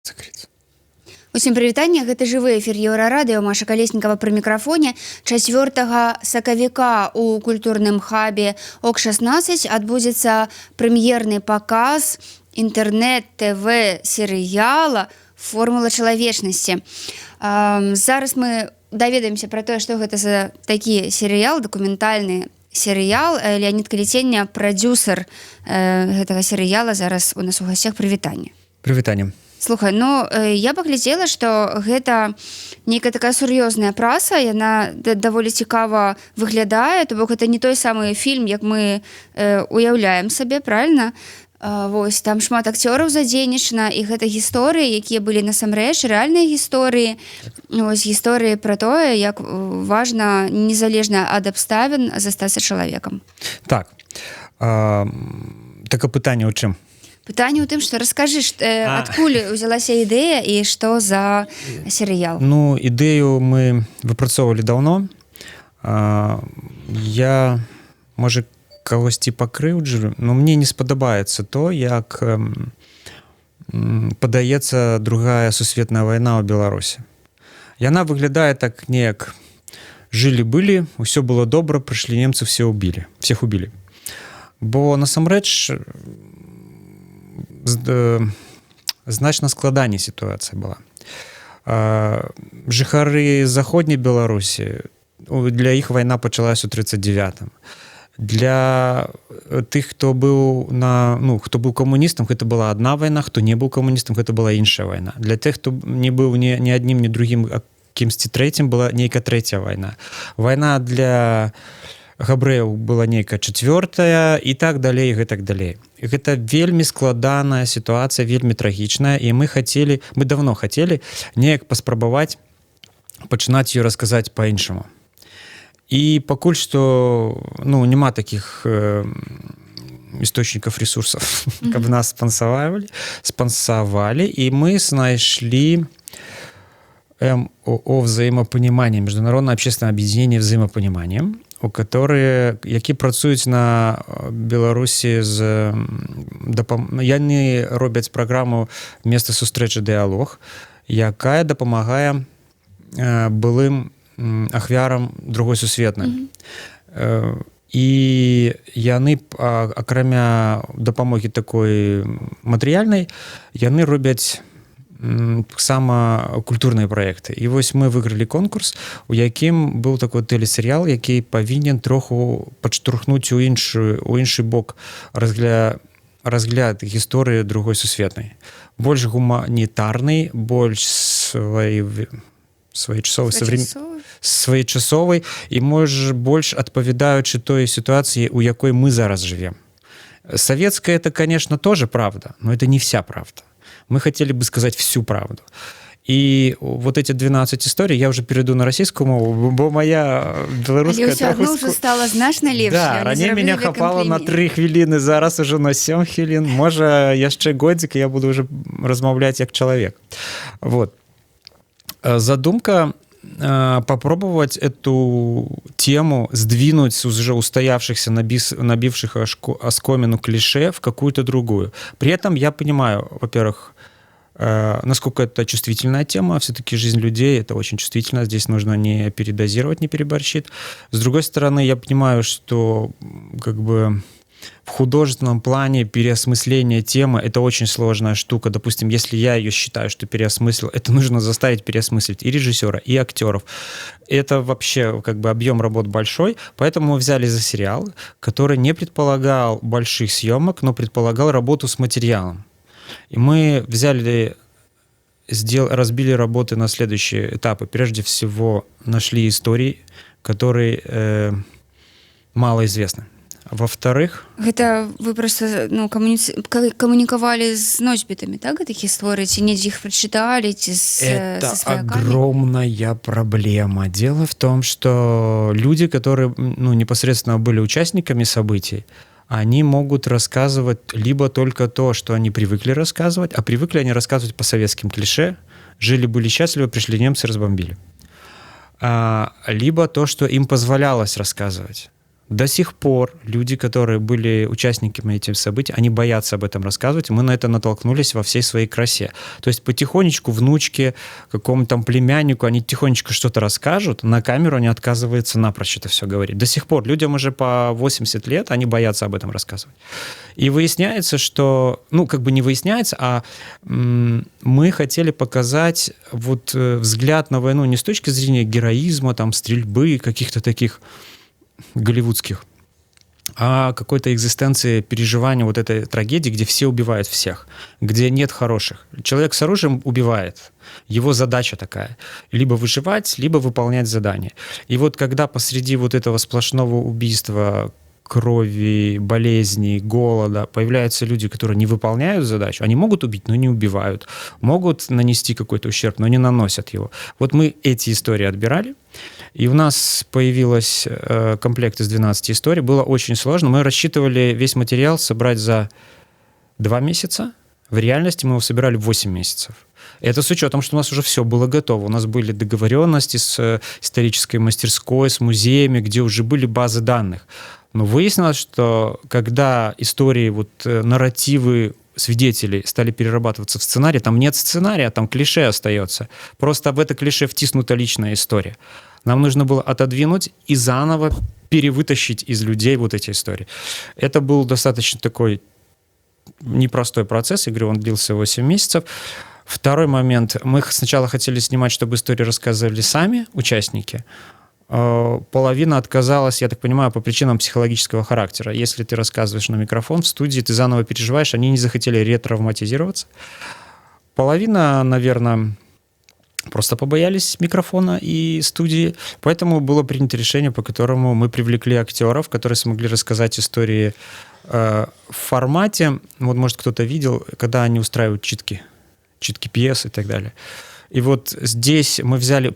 закрыться. Усім прывітанне, гэта жывы эфір Еўрарадыё, Маша Калеснікава пры мікрафоне. 4 сакавіка у культурным хабе ОК-16 адбудзецца прэм'ерны паказ інтэрнэт-ТВ-серыяла «Формула чалавечнасці». Зараз мы даведаемся пра тое, што гэта за такі серыял, дакументальны серыял. Леонид Калетення, прадзюсар гэтага серыяла, зараз у нас у гасцях. Прывітанне. Прывітанне. Слухай, я паглядзела, што гэта нейкая такая сур'ёзная праца, яна даволі цікава выглядае, то бок гэта не той самы фільм, як мы уяўляем сабе, правильно? Вось, там шмат акцёраў задзейнічана, і гэта гісторыі, якія былі насамрэч, рэальныя гісторыі, вось гісторыі пра тое, як важна незалежна ад абставін застацца чалавекам. Так, такое пытанне ў чым? Пытанне ў тым, што раскажы, адкуль узялася ідэя і што за серыял? Ідэю мы выпрацоўвалі даўно. Я, можа, кагосьці пакрыўджу, но мне не спадабаецца то, як падаецца другая сусветная вайна ў Беларусі. Яна выглядае так неяк жылі-былі, усё было добра, прыйшлі немцы, всех убілі. Бо насамрэч значна складаней сітуацыя была. Жыхары заходняй Беларусі, для іх вайна пачалася ў 39-м. Для тых, хто быў хто быў камуністам, гэта была адна вайна, хто не быў камуністам, гэта была іншая вайна. Для тых, хто не быў ні аднім, ні другім, а кімсьці трэцім, была нейкая трэцяя вайна. Вайна для габрэяў была нейкая чацвёртая і так далей, і гэтак далей. Гэта вельмі складаная сітуацыя, вельмі трагічная, і мы давно хацелі неяк паспрабаваць пачынаць ёй расказаць па-іншаму. І пакуль што няма такіх істочнікаў ресурсаў, каб нас спансавалі, і мы знайшлі МОО «Взаимопонимание», Международное общественное объединение «Взаимопонимание», які працуюць на Беларусі яны робяць праграму «Место сустрэчы дыялог», якая дапамагае былым ахвярам другой сусветнай. І яны, акрамя дапамогі такой матэрыяльнай, яны робяць таксама культурныя праекты. І вось мы выйгралі конкурс, у якім быў такой тэлесерыял, які павінен троху падштурхнуць у іншы бок разгляд гісторыі другой сусветнай. Больш гуманітарны, больш своечасовай і, можа, больш адпавядаючы той сітуацыі, у якой мы зараз жывем. Советская — это, конечно, тоже правда, но это не вся правда. Мы хотели бы сказать всю правду. И вот эти 12 историй, я уже перейду на российскую мову, бо моя беларуская... Але ўсё адно ўжо стала значна лепш. Да, раней меня хапала на 3 хвіліны, зараз уже на 7 хвілін. Можа, яшчэ годзік, і я буду уже размаўляць як чалавек. Вот. Задумка попробовать эту тему сдвинуть с уже устоявшихся, набивших оскомину клише в какую-то другую. При этом я понимаю, во-первых, насколько это чувствительная тема. Все-таки жизнь людей — это очень чувствительно. Здесь нужно не передозировать, не переборщить. С другой стороны, я понимаю, что в художественном плане переосмысление темы — это очень сложная штука. Допустим, если я ее считаю, что переосмыслил, это нужно заставить переосмыслить и режиссера, и актеров. Это вообще объем работ большой. Поэтому мы взяли за сериал, который не предполагал больших съемок, но предполагал работу с материалом. И мы разбили работы на следующие этапы. Прежде всего, нашли истории, которые малоизвестны. Во-вторых... Гэта вы просто камунікавалі з носьбітамі, так, гэтых гісторый, ці недзе іх прачыталі, ці Это огромная проблема. Дело в том, что люди, которые непосредственно были участниками событий, они могут рассказывать либо только то, что они привыкли рассказывать, а привыкли они рассказывать по советским клише: жили-были счастливы, пришли немцы, разбомбили. Либо то, что им позволялось рассказывать. До сих пор люди, которые были участниками этих событий, они боятся об этом рассказывать. Мы на это натолкнулись во всей своей красе. То есть потихонечку внучке, какому-то там племяннику, они тихонечко что-то расскажут, на камеру они отказываются напрочь это все говорить. До сих пор людям уже по 80 лет, они боятся об этом рассказывать. И выясняется, что, ну, как бы не выясняется, а мы хотели показать вот взгляд на войну не с точки зрения героизма, там, стрельбы, каких-то таких голливудских, а какой-то экзистенции переживания вот этой трагедии, где все убивают всех, где нет хороших. Человек с оружием убивает. Его задача такая. Либо выживать, либо выполнять задание. И вот когда посреди вот этого сплошного убийства, крови, болезней, голода появляются люди, которые не выполняют задачу, они могут убить, но не убивают, могут нанести какой-то ущерб, но не наносят его. Вот мы эти истории отбирали, и у нас появилась комплект из 12 историй. Было очень сложно. Мы рассчитывали весь материал собрать за 2 месяца. В реальности мы его собирали 8 месяцев. Это с учетом, что у нас уже все было готово. У нас были договоренности с исторической мастерской, с музеями, где уже были базы данных. Но выяснилось, что когда истории, вот, нарративы свидетелей стали перерабатываться в сценарий, там нет сценария, там клише остается. Просто в это клише втиснута личная история. Нам нужно было отодвинуть и заново перевытащить из людей вот эти истории. Это был достаточно такой непростой процесс. Я говорю, он длился 8 месяцев. Второй момент. Мы сначала хотели снимать, чтобы истории рассказывали сами участники. Половина отказалась, я так понимаю, по причинам психологического характера. Если ты рассказываешь на микрофон в студии, ты заново переживаешь, они не захотели ретравматизироваться. Половина, наверное, просто побоялись микрофона и студии. Поэтому было принято решение, по которому мы привлекли актеров, которые смогли рассказать истории в формате. Вот, может, кто-то видел, когда они устраивают читки пьес и так далее. И вот здесь мы взяли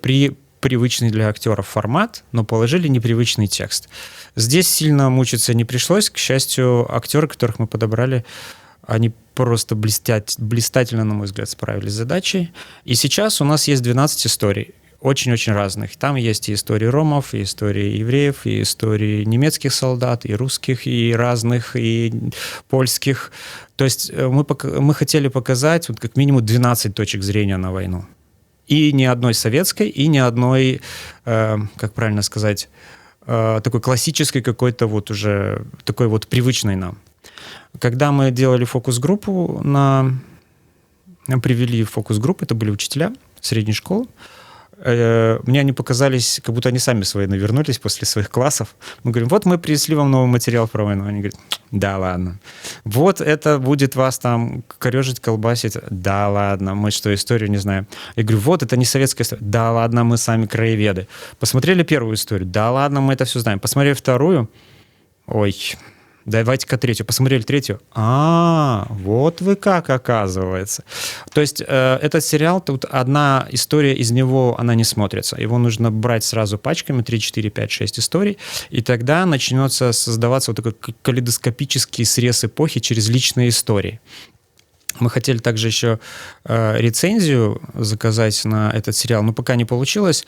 привычный для актеров формат, но положили непривычный текст. Здесь сильно мучиться не пришлось. К счастью, актеры, которых мы подобрали, они просто блистательно, на мой взгляд, справились с задачей. И сейчас у нас есть 12 историй, очень-очень разных. Там есть и истории ромов, и истории евреев, и истории немецких солдат, и русских, и разных, и польских. То есть мы хотели показать вот как минимум 12 точек зрения на войну. И ни одной советской, и ни одной, как правильно сказать, такой классической какой-то вот уже, такой вот привычной нам. Когда мы делали фокус-группу, привели фокус-группу, это были учителя средней школы, мне они показались, как будто они сами свои навернулись после своих классов. Мы говорим, вот мы принесли вам новый материал про войну. Они говорят, да ладно. Вот это будет вас там корежить, колбасить. Да ладно, мы что, историю не знаем. Я говорю, вот это не советская история. Да ладно, мы сами краеведы. Посмотрели первую историю. Да ладно, мы это все знаем. Посмотрели вторую. Ой, давайте-ка третью. Посмотрели третью. Вот вы как, оказывается. То есть этот сериал, тут одна история из него, она не смотрится. Его нужно брать сразу пачками, 3, 4, 5, 6 историй, и тогда начнется создаваться вот такой калейдоскопический срез эпохи через личные истории. Мы хотели также еще рецензию заказать на этот сериал, но пока не получилось.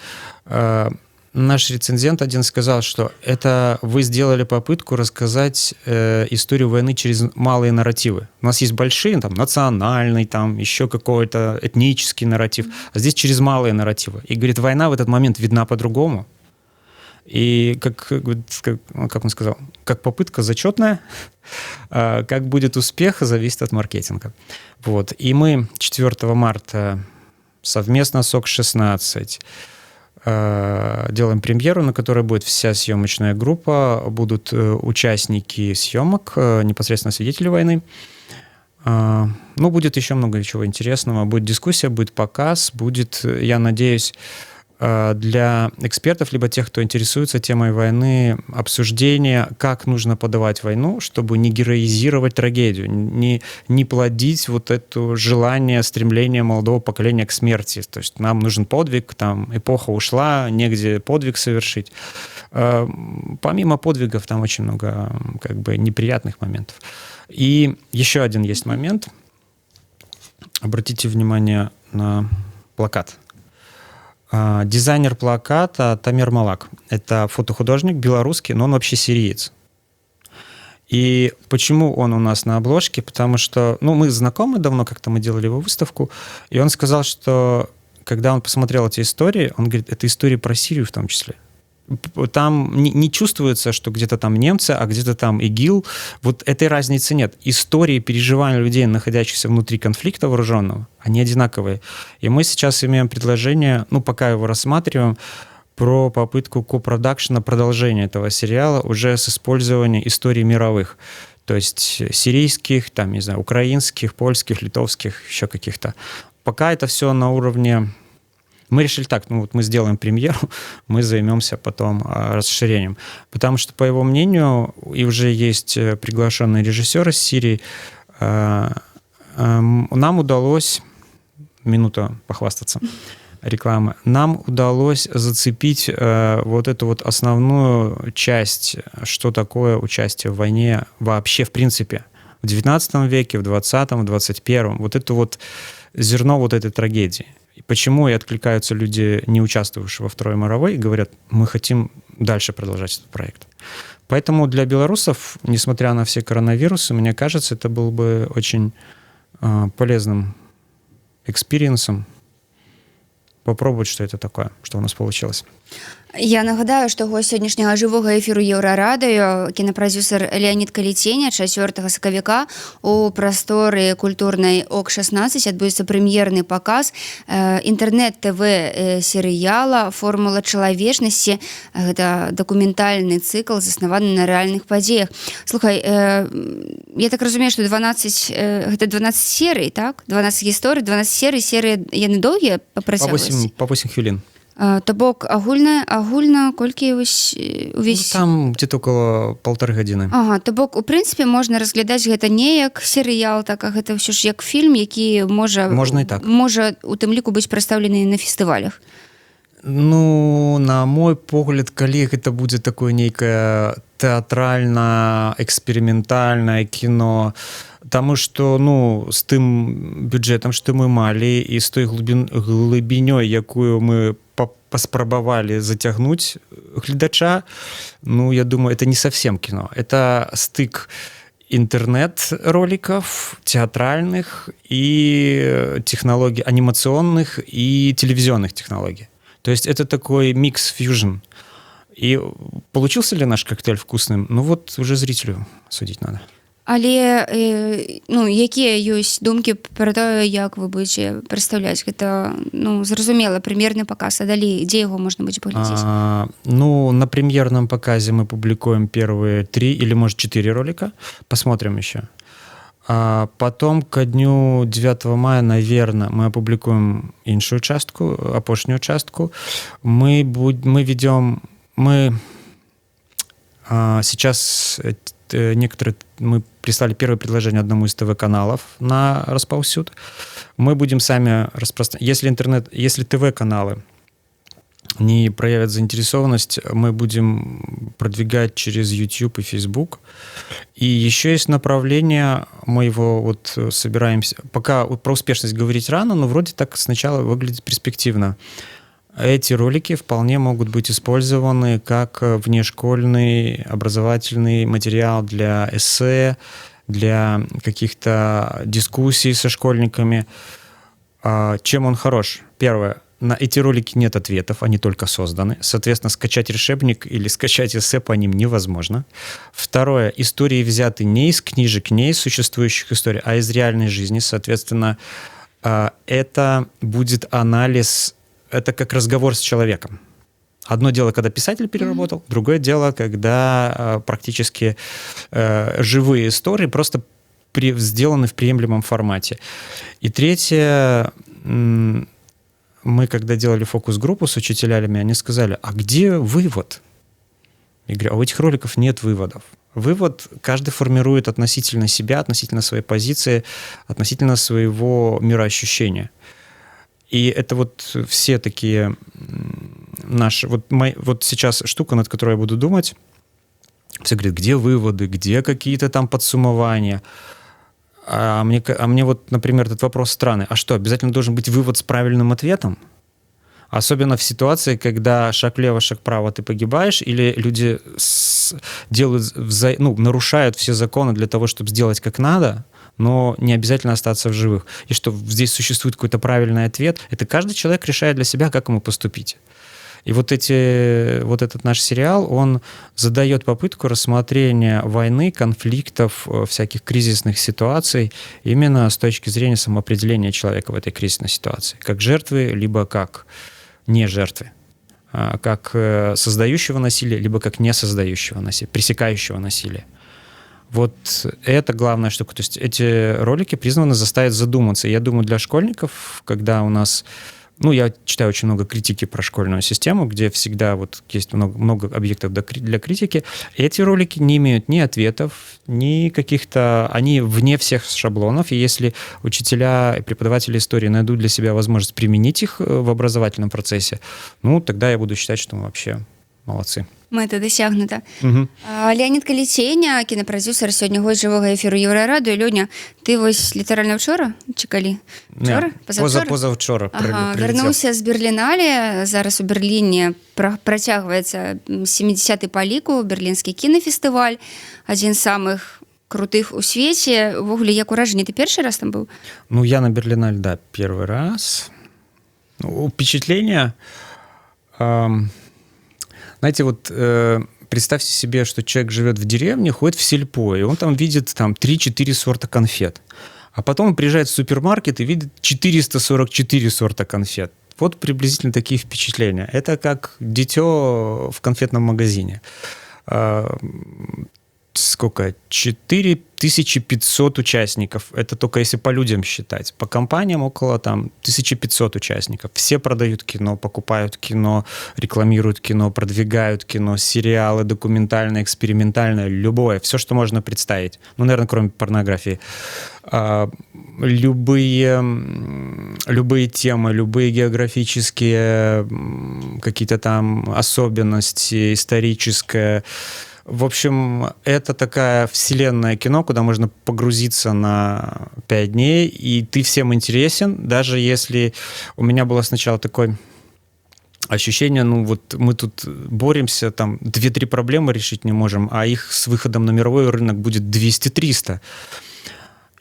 Наш рецензент один сказал, что это вы сделали попытку рассказать историю войны через малые нарративы. У нас есть большие, там, национальный, там, еще какой-то этнический нарратив, а здесь через малые нарративы. И, говорит, война в этот момент видна по-другому. И, как он сказал, как попытка зачетная, как будет успех, зависит от маркетинга. Вот. И мы 4 марта совместно с ОК-16 делаем премьеру, на которой будет вся съемочная группа, будут участники съемок, непосредственно свидетели войны. Ну, будет еще много чего интересного. Будет дискуссия, будет показ, будет, я надеюсь, для экспертов, либо тех, кто интересуется темой войны, обсуждение, как нужно подавать войну, чтобы не героизировать трагедию, не плодить вот это желание, стремление молодого поколения к смерти. То есть нам нужен подвиг, там эпоха ушла, негде подвиг совершить. Помимо подвигов там очень много как бы неприятных моментов. И еще один есть момент. Обратите внимание на плакат. Дизайнер плаката Тамер Малак. Это фотохудожник белорусский, но он вообще сириец. И почему он у нас на обложке? Потому что, мы знакомы давно, как-то мы делали его выставку, и он сказал, что когда он посмотрел эти истории, он говорит, это истории про Сирию в том числе. Там не чувствуется, что где-то там немцы, а где-то там ИГИЛ. Вот этой разницы нет. Истории переживания людей, находящихся внутри конфликта вооруженного, они одинаковые. И мы сейчас имеем предложение, пока его рассматриваем, про попытку копродакшена, продолжения этого сериала уже с использованием историй мировых. То есть сирийских, украинских, польских, литовских, еще каких-то. Пока это все на уровне... Мы решили так, мы сделаем премьеру, мы займемся потом расширением. Потому что, по его мнению, и уже есть приглашенный режиссер из Сирии, нам удалось, минута похвастаться, рекламы, нам удалось зацепить вот эту вот основную часть, что такое участие в войне вообще в принципе. В 19 веке, в 20-м, в 21-м. Вот это вот зерно вот этой трагедии. И почему и откликаются люди, не участвовавшие во Второй мировой, и говорят, мы хотим дальше продолжать этот проект. Поэтому для белорусов, несмотря на все коронавирусы, мне кажется, это был бы очень полезным экспириенсом попробовать, что это такое, что у нас получилось. Я нагадаю, што гость сённяшняга жывога эфіру Еўрарадыё кінапрадзюсар Леонид Каліценя 4 сакавіка у прасторы культурнай ОК-16 адбудзецца прэм'ерны паказ інтэрнэт-ТВ серыяла «Формула чалавечнасці». Гэта дакументальны цыкл, заснаваны на рэальных падзеях. Слухай, я так разумею, што 12 серый, так? 12 гісторый, 12 серый яны доўгія па працягласці? По 8 хвілін. То бок агульна колькі увесь... Там где-то около 1,5 гадзіны. Ага, то бок у прынцыпе можна разглядаць гэта не як серыял, так, а гэта ўсё ж як фільм, які можа у тым ліку быць прадстаўлены на фестывалях. На мой погляд, калі гэта будзе такое нейкае тэатральна-эксперыментальнае кіно, таму што з тым бюджэтам, што мы малі, і з той глыбінёй, якую мы паспрабавалі зацягнуць гледача, я думаю, это не совсем кино. Это стык интернет-роликов, театральных и технологий анимационных и телевизионных технологий. То есть это такой микс-фьюжн. И получился ли наш коктейль вкусным? Уже зрителю судить надо. Але якія ёсць думкі пра тое, як вы будзеце прадстаўляць гэта, зразумела, прэм'ерны паказ, а далей дзе яго можна будзе паглядзець? На премьерном показе мы публикуем первые 3 или, может, 4 ролика. Посмотрим еще. А потом ко дню 9 мая, наверное, мы опубликуем іншую частку, апошнюю частку. Мы сейчас мы прислали первое предложение одному из ТВ-каналов на распаўсюд. Мы будем сами распространять. Если ТВ-каналы не проявят заинтересованность, мы будем продвигать через YouTube и Facebook. И еще есть направление, мы его собираемся... Пока про успешность говорить рано, но вроде так сначала выглядит перспективно. Эти ролики вполне могут быть использованы как внешкольный образовательный материал для эссе, для каких-то дискуссий со школьниками. Чем он хорош? Первое. На эти ролики нет ответов, они только созданы. Соответственно, скачать решебник или скачать эссе по ним невозможно. Второе. Истории взяты не из книжек, не из существующих историй, а из реальной жизни. Соответственно, это будет анализ... Это как разговор с человеком. Одно дело, когда писатель переработал, другое дело, когда практически живые истории просто сделаны в приемлемом формате. И третье, мы когда делали фокус-группу с учителями, они сказали, а где вывод? Я говорю, а у этих роликов нет выводов. Вывод каждый формирует относительно себя, относительно своей позиции, относительно своего мироощущения. И это все такие наши... сейчас штука, над которой я буду думать. Все говорят, где выводы, где какие-то там подсуммования. А мне например, этот вопрос странный. А что, обязательно должен быть вывод с правильным ответом? Особенно в ситуации, когда шаг влево, шаг вправо ты погибаешь, или люди нарушают все законы для того, чтобы сделать как надо, но не обязательно остаться в живых. И что здесь существует какой-то правильный ответ. Это каждый человек решает для себя, как ему поступить. И вот этот наш сериал, он задает попытку рассмотрения войны, конфликтов, всяких кризисных ситуаций именно с точки зрения самоопределения человека в этой кризисной ситуации. Как жертвы, либо как не жертвы. Как создающего насилие, либо как не создающего насилия, пресекающего насилие. Вот это главная штука. То есть эти ролики призваны заставить задуматься. Я думаю, для школьников, когда у нас... я читаю очень много критики про школьную систему, где всегда вот есть много объектов для критики. Эти ролики не имеют ни ответов, ни каких-то... Они вне всех шаблонов, и если учителя и преподаватели истории найдут для себя возможность применить их в образовательном процессе, тогда я буду считать, что мы вообще молодцы. Мэта дасягнута. Угу. Леонід Каліценя, кінапрадзюсар, сьогодні гость жывога эфіру Еўрарадыё. Лёня, ты вось літаральна ўчора? Ці калі? Учора? Позаўчора. Вярнуўся з Берлінале. Зараз у Берліне працягваецца 70-й па ліку берлінскі кінафестываль. Адзін з самых крутых у свеце. Увогуле, як уражанне, ты першы раз там быў? Я на Берлинале, да, первый раз. Впечатление... Знаете, вот представьте себе, что человек живет в деревне, ходит в сельпо, и он там видит 3-4 сорта конфет. А потом он приезжает в супермаркет и видит 444 сорта конфет. Вот приблизительно такие впечатления. Это как дитё в конфетном магазине. Сколько? 4500 участников. Это только если по людям считать. По компаниям около 1500 участников. Все продают кино, покупают кино, рекламируют кино, продвигают кино, сериалы, документальное, экспериментальное, любое. Все, что можно представить. Наверное, кроме порнографии. Любые темы, любые географические какие-то там особенности, историческое. В общем, это такая вселенная кино, куда можно погрузиться на 5 дней, и ты всем интересен, даже если у меня было сначала такое ощущение, мы тут боремся, 2-3 проблемы решить не можем, а их с выходом на мировой рынок будет 200-300.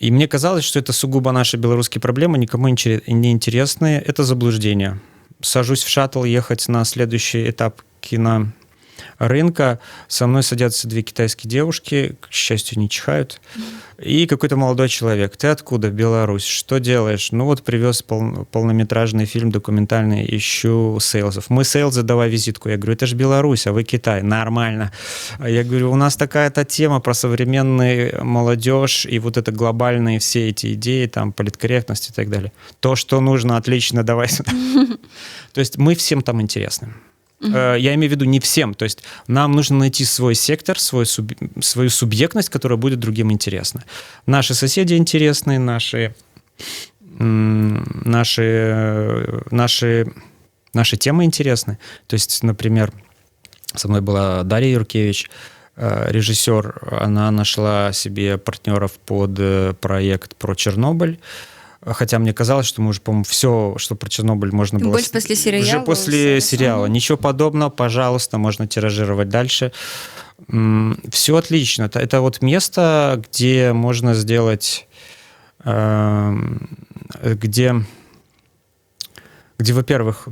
И мне казалось, что это сугубо наши белорусские проблемы, никому не интересные, это заблуждение. Сажусь в шаттл ехать на следующий этап рынка, со мной садятся 2 китайские девушки, к счастью, не чихают, и какой-то молодой человек. Ты откуда? Беларусь. Что делаешь? Привез полнометражный фильм документальный, ищу сейлзов. Мы сейлзы, давай визитку. Я говорю, это же Беларусь, а вы Китай. Нормально. Я говорю, у нас такая-то тема про современную молодежь и вот это глобальные все эти идеи, политкорректность и так далее. То, что нужно, отлично, давай сюда. То есть мы всем там интересны. Я имею в виду не всем. То есть нам нужно найти свой сектор, свою субъектность, которая будет другим интересна. Наши соседи интересны, наши темы интересны. То есть, например, со мной была Дарья Юркевич, режиссер. Она нашла себе партнеров под проект про Чернобыль. Хотя мне казалось, что мы уже, по-моему, все, что про Чернобыль можно было... Больше после сериала. Уже после сериала. Ничего подобного, пожалуйста, можно тиражировать дальше. Все отлично. Это вот место, где можно сделать... Где, во-первых,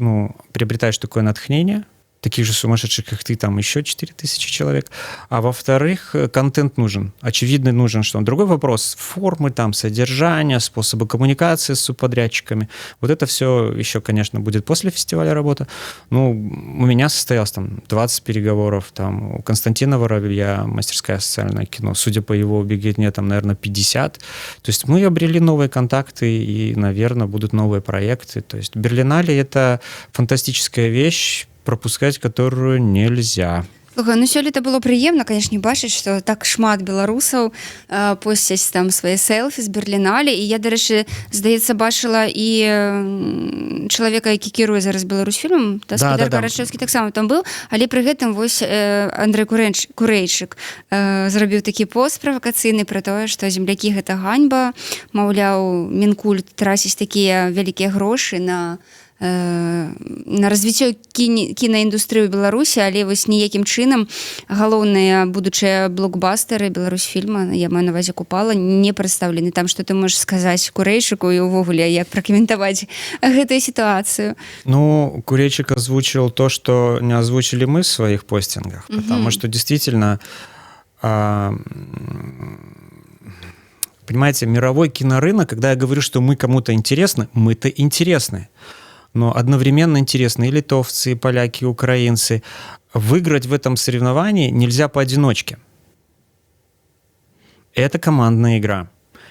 приобретаешь такое натхнение, таких же сумасшедших, как ты, там еще 4000 человек. А во-вторых, контент нужен. Очевидно, нужен, что он. Другой вопрос. Формы, содержание, способы коммуникации с субподрядчиками. Вот это все еще, конечно, будет после фестиваля работа. У меня состоялось 20 переговоров. У Константина Воробья, мастерская социальное кино. Судя по его беготне, наверное, 50. То есть мы обрели новые контакты и, наверное, будут новые проекты. То есть Берлинале — это фантастическая вещь, пропускать которую нельзя. Слухай, сёлета было прыемна, канешне, бачыць, што так шмат беларусаў посцяць там свае селфі з Берлінале, і я, дарэчы, здаецца, бачыла і чалавека, які кіруе зараз Беларусьфільмам, Спадар Карачэўскі таксама там быў, але пры гэтым вось Андрэй Курэйчык зрабіў такі пост правакацыйны пра тое, што землякі — гэта ганьба, маўляў, Мінкульт траціць такія вялікія грошы на на развіццё кінаіндустрыі ў Беларусі, але вось ніякім чынам галоўныя будучыя блокбастары Беларусьфільма, я маю на ўвазе Купала, не прадстаўлены. Там што ты можаш сказаць Курэйчыку і ўвогуле як пракаментаваць гэтую сітуацыю? Ну, Курейчик озвучил то, что не озвучили мы в своих постингах, потому что действительно, понимаете, мировой кинорынок, когда я говорю, что мы кому-то интересны, мы-то интересны, но одновременно интересны и литовцы, и поляки, и украинцы. Выиграть в этом соревновании нельзя поодиночке. Это командная игра.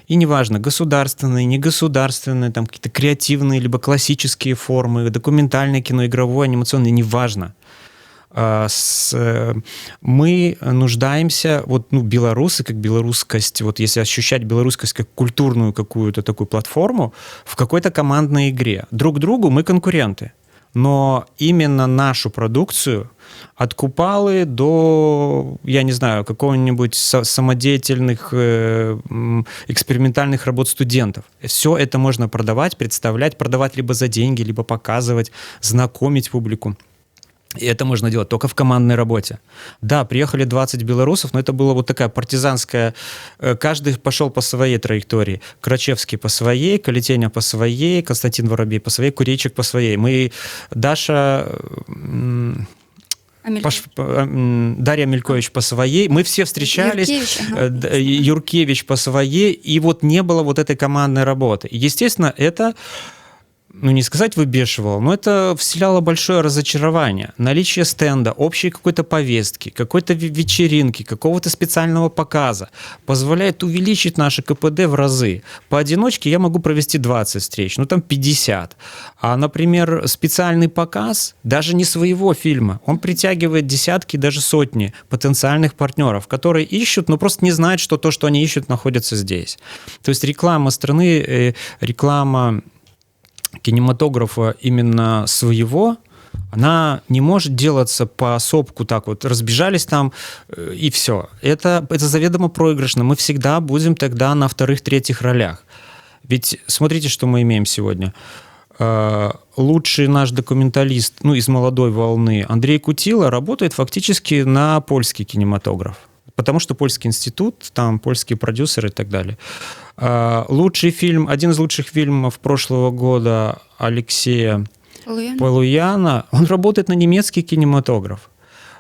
И неважно, государственные, негосударственные, там какие-то креативные, либо классические формы, документальное кино, игровое, анимационное, неважно. Мы нуждаемся, вот, ну, белорусы, как белорусскость, вот если ощущать белорусскость как культурную какую-то такую платформу, в какой-то командной игре. Друг другу мы конкуренты, но именно нашу продукцию от Купалы до, я не знаю, какого-нибудь самодеятельных экспериментальных работ студентов. Все это можно продавать, представлять, продавать либо за деньги, либо показывать, знакомить публику. И это можно делать только в командной работе. Да, приехали 20 белорусов, но это была вот такая партизанская... Каждый пошел по своей траектории. Крачевский по своей, Калитеня по своей, Константин Воробей по своей, Курейчик по своей. Мы... Даша... Дарья Мелькович по своей. Мы все встречались. Юркевич по своей. И вот не было вот этой командной работы. Естественно, это... ну, не сказать выбешивало, но это вселяло большое разочарование. Наличие стенда, общей какой-то повестки, какой-то вечеринки, какого-то специального показа позволяет увеличить наше КПД в разы. Поодиночке я могу провести 20 встреч, ну там 50. А, например, специальный показ, даже не своего фильма, он притягивает десятки, даже сотни потенциальных партнеров, которые ищут, но просто не знают, что то, что они ищут, находится здесь. То есть реклама страны, реклама кинематографа именно своего, она не может делаться поособку так вот, разбежались там и все. Это заведомо проигрышно. Мы всегда будем тогда на вторых-третьих ролях. Ведь смотрите, что мы имеем сегодня. Лучший наш документалист, ну, из молодой волны Андрей Кутила работает фактически на польский кинематограф. Потому что польский институт, там польские продюсеры и так далее. Лучший фильм, один из лучших фильмов прошлого года Алексея Полуяна, он работает на немецкий кинематограф.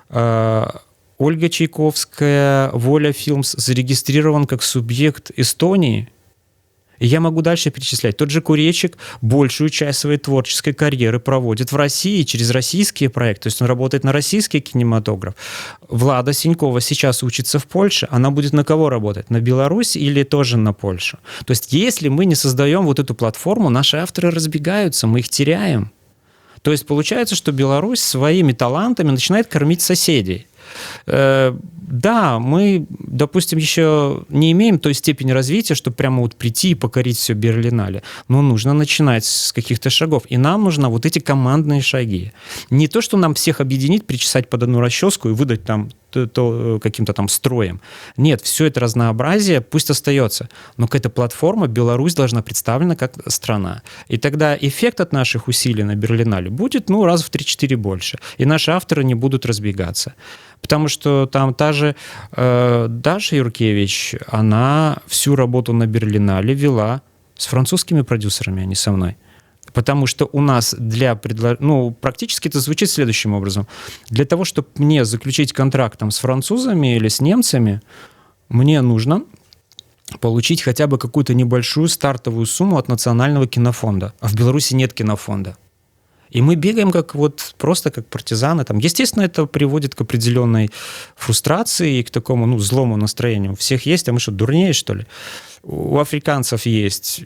Ольга Чайковская, Воля Филмс зарегистрирован как субъект Эстонии. И я могу дальше перечислять. Тот же Курейчик большую часть своей творческой карьеры проводит в России через российские проекты. То есть он работает на российский кинематограф. Влада Синькова сейчас учится в Польше. Она будет на кого работать? На Беларусь или тоже на Польшу? То есть если мы не создаем вот эту платформу, наши авторы разбегаются, мы их теряем. То есть получается, что Беларусь своими талантами начинает кормить соседей. Да, мы, допустим, еще не имеем той степени развития, чтобы прямо вот прийти и покорить все Берлинале. Но нужно начинать с каких-то шагов. И нам нужны вот эти командные шаги. Не то, что нам всех объединить, причесать под одну расческу и выдать там каким-то там строем. Нет, все это разнообразие пусть остается. Но какая-то платформа, Беларусь должна представлена как страна. И тогда эффект от наших усилий на Берлинале будет, ну, раз в 3-4 больше. И наши авторы не будут разбегаться. Потому что там та же Даша Юркевич, она всю работу на Берлинале вела с французскими продюсерами, а не со мной. Потому что у нас практически это звучит следующим образом. Для того, чтобы мне заключить контракт там, с французами или с немцами, мне нужно получить хотя бы какую-то небольшую стартовую сумму от национального кинофонда. А в Беларуси нет кинофонда. И мы бегаем просто как партизаны. Там, естественно, это приводит к определенной фрустрации и к такому злому настроению. У всех есть, а мы что, дурнее, что ли? У африканцев есть.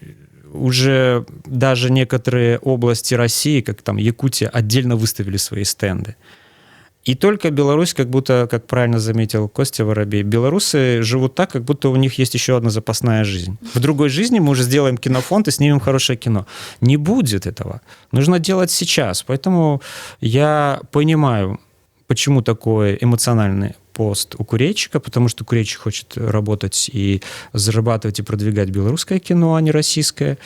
Уже даже некоторые области России, как там Якутия, отдельно выставили свои стенды. И только Беларусь, как будто, как правильно заметил Костя Воробей, белорусы живут так, как будто у них есть еще одна запасная жизнь. В другой жизни мы уже сделаем кинофонд и снимем хорошее кино. Не будет этого. Нужно делать сейчас. Поэтому я понимаю, почему такой эмоциональный пост у Курейчика, потому что Курейчик хочет работать и зарабатывать и продвигать белорусское кино, а не российское.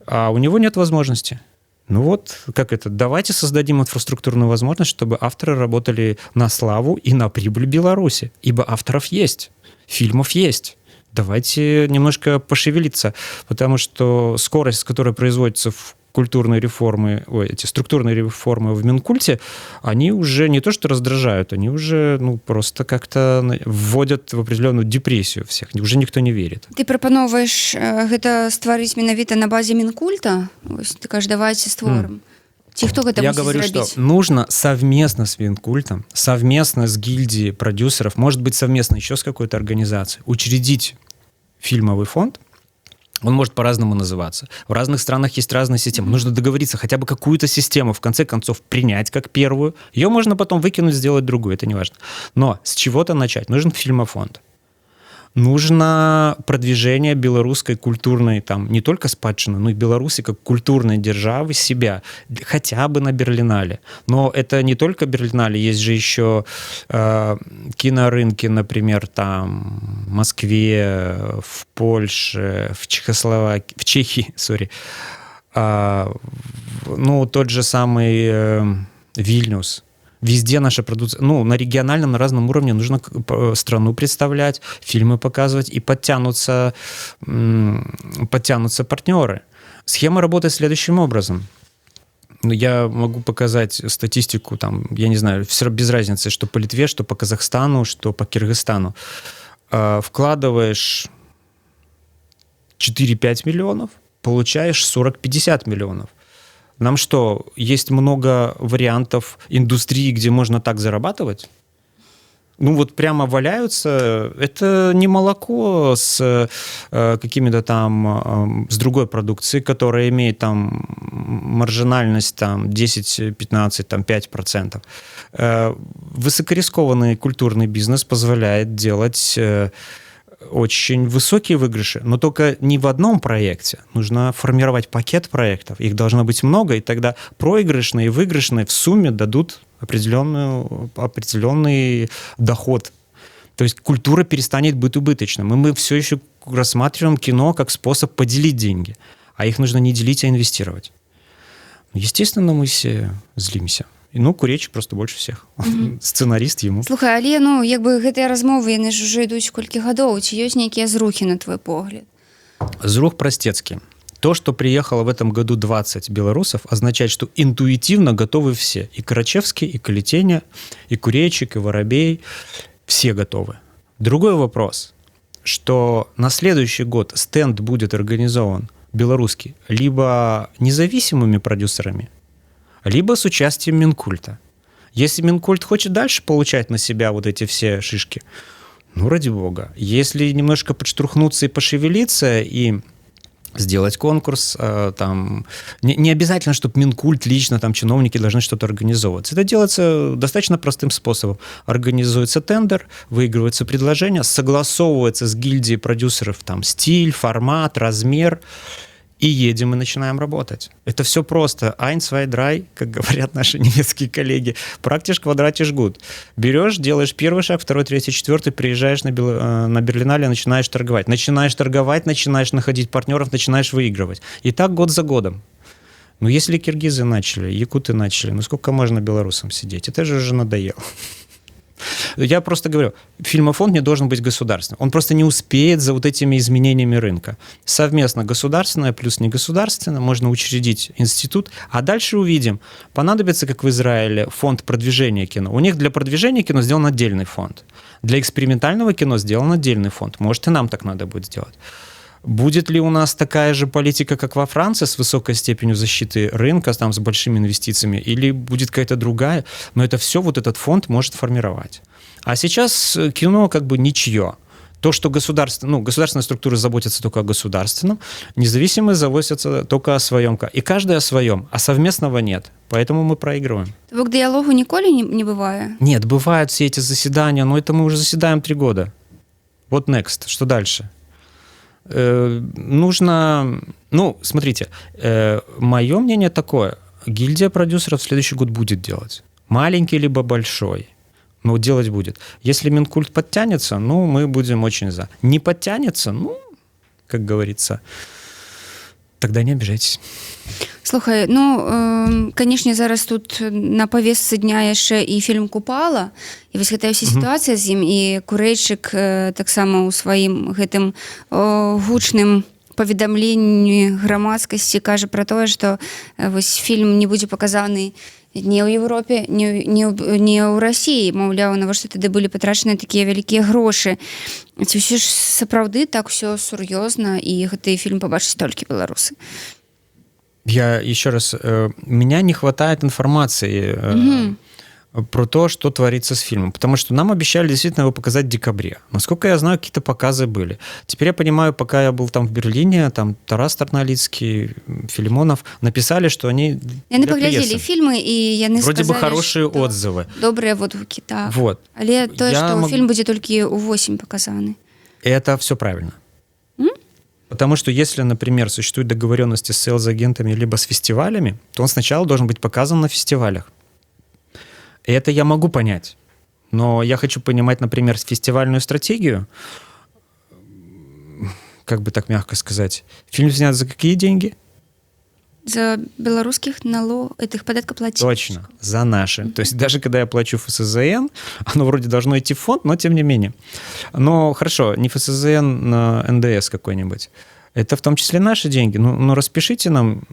А у него нет возможности. Ну вот, как это, давайте создадим инфраструктурную возможность, чтобы авторы работали на славу и на прибыль Беларуси, ибо авторов есть, фильмов есть. Давайте немножко пошевелиться, потому что скорость, с которой производятся культурные реформы, эти структурные реформы в Минкульте, они уже не то что раздражают, они уже просто как-то вводят в определенную депрессию всех. Уже никто не верит. Ты прапановваеш гэта стварыць менавіта на базе Мінкульта? Ты кажаш, давайте створым. Ці хто гэта Я мусіць говорю, зрабіць? что нужно совместно с Минкультом, совместно с гильдией продюсеров, может быть, совместно еще с какой-то организацией, учредить фильмовый фонд. Он может по-разному называться. В разных странах есть разные системы. Нужно договориться, хотя бы какую-то систему, в конце концов, принять как первую. Ее можно потом выкинуть, сделать другую, это не важно. Но с чего-то начать. Нужен фильмофонд. Нужно продвижение белорусской культурной, там, не только спадщины, но и Беларуси как культурной державы себя, хотя бы на Берлинале. Но это не только Берлинале, есть же еще кинорынки, например, там, в Москве, в Польше, в Чехословакии, в Чехии, тот же самый Вильнюс. Везде наша продукция, на региональном, на разном уровне нужно страну представлять, фильмы показывать, и подтянутся партнеры. Схема работает следующим образом. Я могу показать статистику, там, я не знаю, все без разницы, что по Литве, что по Казахстану, что по Кыргызстану. Вкладываешь 4-5 миллионов, получаешь 40-50 миллионов. Нам что, есть много вариантов индустрии, где можно так зарабатывать? Прямо валяются. Это не молоко с какими-то там, с другой продукцией, которая имеет там маржинальность там 10-15, там 5%. Высокорискованный культурный бизнес позволяет делать очень высокие выигрыши, но только не в одном проекте. Нужно формировать пакет проектов. Их должно быть много, и тогда проигрышные и выигрышные в сумме дадут определенный доход. То есть культура перестанет быть убыточным. И мы все еще рассматриваем кино как способ поделить деньги. А их нужно не делить, а инвестировать. Естественно, мы все злимся. Куречик просто больше всех. Сценарист ему. Слухай, але гэтыя размовы, яны ж уже ідуць колькі гадоў. Ці ёсць нейкія зрухі, на твой погляд? Зрух простецкий. То, что приехало в этом году 20 белорусов, означает, что интуитивно готовы все. И Карачевский, и Калитеня, и Куречик, и Воробей. Все готовы. Другой вопрос, что на следующий год стенд будет организован белорусский либо независимыми продюсерами, либо с участием Минкульта. Если Минкульт хочет дальше получать на себя вот эти все шишки, ради бога. Если немножко подштрухнуться и пошевелиться, и сделать конкурс, там, не обязательно, чтобы Минкульт лично, там, чиновники должны что-то организовывать. Это делается достаточно простым способом. Организуется тендер, выигрывается предложение, согласовывается с гильдией продюсеров там, стиль, формат, размер, и едем и начинаем работать. Это все просто. Eins, zwei, drei, как говорят наши немецкие коллеги. Практиш, квадратиш, гуд. Берешь, делаешь первый шаг, второй, третий, четвертый, приезжаешь на Берлинале, начинаешь торговать. Начинаешь находить партнеров, начинаешь выигрывать. И так год за годом. Если киргизы начали, якуты начали, сколько можно белорусам сидеть? Это же уже надоело. Я просто говорю, фильмофонд не должен быть государственным. Он просто не успеет за вот этими изменениями рынка. Совместно государственное плюс негосударственное можно учредить институт, а дальше увидим. Понадобится, как в Израиле, фонд продвижения кино. У них для продвижения кино сделан отдельный фонд. Для экспериментального кино сделан отдельный фонд. Может, и нам так надо будет сделать. Будет ли у нас такая же политика, как во Франции, с высокой степенью защиты рынка, там, с большими инвестициями, или будет какая-то другая? Но это все вот этот фонд может формировать. А сейчас кино как бы ничье. То, что государственные структуры заботятся только о государственном, независимые заботятся только о своем. И каждый о своем, а совместного нет. Поэтому мы проигрываем. К диалогу ніколи не бывает? Нет, бывают все эти заседания, но это мы уже заседаем 3 года. Вот next, что дальше? Нужно... смотрите, мое мнение такое. Гильдия продюсеров в следующий год будет делать. Маленький либо большой. Но делать будет. Если Минкульт подтянется, мы будем очень за. Не подтянется, как говорится, тогда не обижайтесь. Слухай, канешне, зараз тут на павестцы дня яшчэ і фільм Купала, і вось гэтая ўся сітуацыя з ім, і Курэйчык таксама ў сваім гэтым гучным паведамленні грамадскасці кажа пра тое, што вось фільм не будзе паказаны не ў Еўропе, не ў Расіі, маўляў, навошта тады былі патрачаныя такія вялікія грошы. Ці ўсё ж сапраўды так усё сур'ёзна, і гэты фільм пабачыць толькі беларусы? Я еще раз, меня не хватает информации про то, что творится с фильмом, потому что нам обещали действительно его показать в декабре. Насколько я знаю, какие-то показы были. Теперь я понимаю, пока я был там в Берлине, там Тарас Тарналицкий, Филимонов написали, что они яны паглядзелі фільмы, і яны вроде сказали, бы хорошие что отзывы. Добрыя водгукі, так. Вот. Але тое, што фільм будзе толькі ўвосень паказаны. Это все правильно. Потому что если, например, существуют договоренности с селс-агентами либо с фестивалями, то он сначала должен быть показан на фестивалях. И это я могу понять. Но я хочу понимать, например, фестивальную стратегию, как бы так мягко сказать. Фильм снят за какие деньги? За белорусских этих податкоплательщиков. Точно, за наши. То есть даже когда я плачу ФСЗН, оно вроде должно идти в фонд, но тем не менее. Но хорошо, не ФСЗН, на НДС какой-нибудь. Это в том числе наши деньги. Ну распишите нам,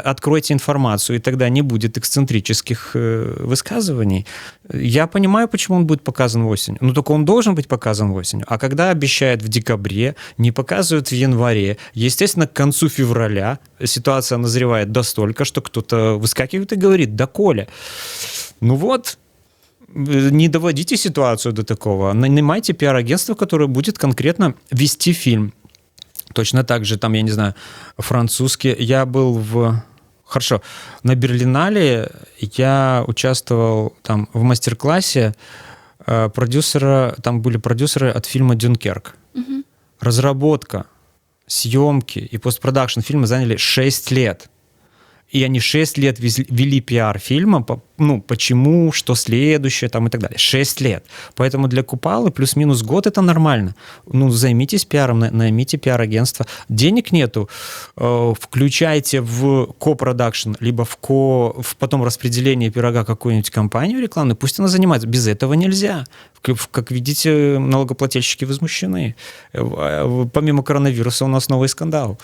откройте информацию, и тогда не будет эксцентрических высказываний. Я понимаю, почему он будет показан осенью. Но только он должен быть показан осенью. А когда обещают в декабре, не показывают в январе, естественно, к концу февраля ситуация назревает настолько, что кто-то выскакивает и говорит: да, Коля, не доводите ситуацию до такого. Нанимайте пиар-агентство, которое будет конкретно вести фильм. Точно так же, там, я не знаю, французский. Я был на Берлинале я участвовал там в мастер-классе продюсера, там были продюсеры от фильма «Дюнкерк». Угу. Разработка, съемки и постпродакшн фильма заняли 6 лет. И они 6 лет вели пиар фильма, почему, что следующее, там и так далее. 6 лет. Поэтому для Купалы плюс-минус год это нормально. Займитесь пиаром, наймите пиар-агентство. Денег нету, включайте в ко-продакшн, либо в потом распределение пирога какую-нибудь компанию рекламную, пусть она занимается. Без этого нельзя. Как видите, налогоплательщики возмущены. Помимо коронавируса у нас новый скандал.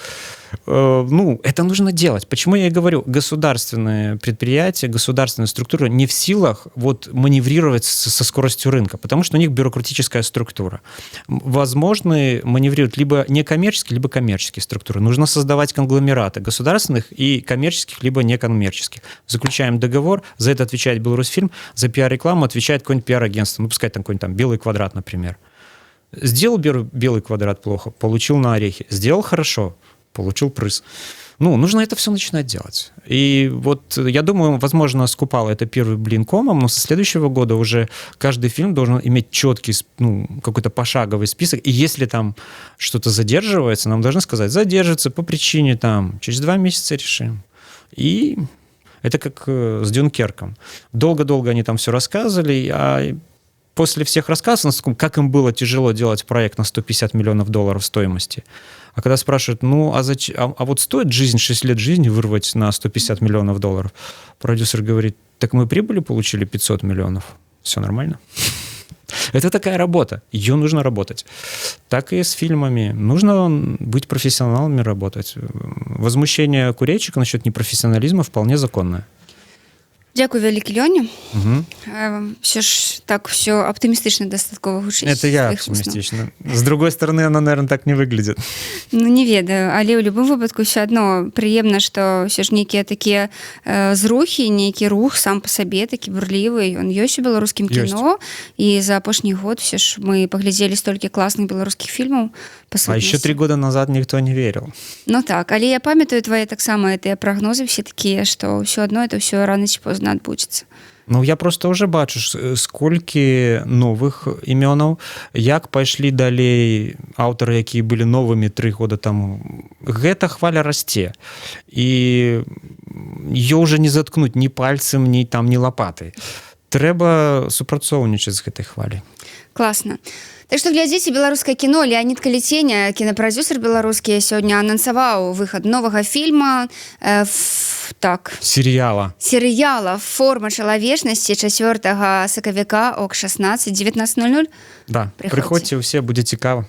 Это нужно делать. Почему я и говорю, государственные предприятия, государственные структуры не в силах маневрировать со скоростью рынка, потому что у них бюрократическая структура. Возможно маневрировать либо некоммерческие, либо коммерческие структуры. Нужно создавать конгломераты государственных и коммерческих, либо некоммерческих. Заключаем договор, за это отвечает Беларусьфильм, за пиар-рекламу отвечает какое-нибудь пиар-агентство. Пускай там какой-нибудь там «Белый квадрат», например. Сделал «Белый квадрат» плохо, получил на орехи. Сделал хорошо, получил приз. Нужно это все начинать делать. И я думаю, возможно, с Купала это первый блин комом, но со следующего года уже каждый фильм должен иметь четкий, какой-то пошаговый список. И если там что-то задерживается, нам должны сказать: задержится по причине через 2 месяца решим. И это как с «Дюнкерком». Долго-долго они там все рассказывали, а после всех рассказов, как им было тяжело делать проект на $150 миллионов стоимости. А когда спрашивают: стоит 6 лет жизни вырвать на $150 миллионов? Продюсер говорит: так мы прибыли получили 500 миллионов. Все нормально. Это такая работа. Ее нужно работать. Так и с фильмами. Нужно быть профессионалами, работать. Возмущение Курэйчыка насчет непрофессионализма вполне законное. Дякую вялікі, Лёня. Все ж так, все оптимистично дастаткова гучыць. Это я оптимистично. С другой стороны, оно, наверное, так не выглядит. Не ведаю, але ў любым выпадку все адно прыемна, што все ж нейкія такія зрухі, нейкі рух сам па сабе такі бурлівы, ён ёсць у беларускім кіно, і за апошні год все ж мы паглядзелі столькі класных беларускіх фільмаў. А еще 3 года назад никто не верил. Так, але я памятаю твои таксама гэтыя прагнозы все такія, што ўсё адно это все рано ці позна адбудзецца. Я просто уже бачу, сколькі новых імёнаў, як пайшлі далей аўтары, якія былі новымі 3 года таму. Гэта хваля расце. І ее уже не заткнуць ні пальцем, ні лапатай. Трэба супрацоўнічаць з гэтай хваляй. Класна. Так што глядзіце беларускае кіно. Леонид Каліценя, кінапрадзюсар беларускі, сёння анансаваў выхад новага фільма, серыяла «Форма чалавечнасці» 4 сакавіка о 16:19:00. Да, прыходзьце ўсе, будзе цікава.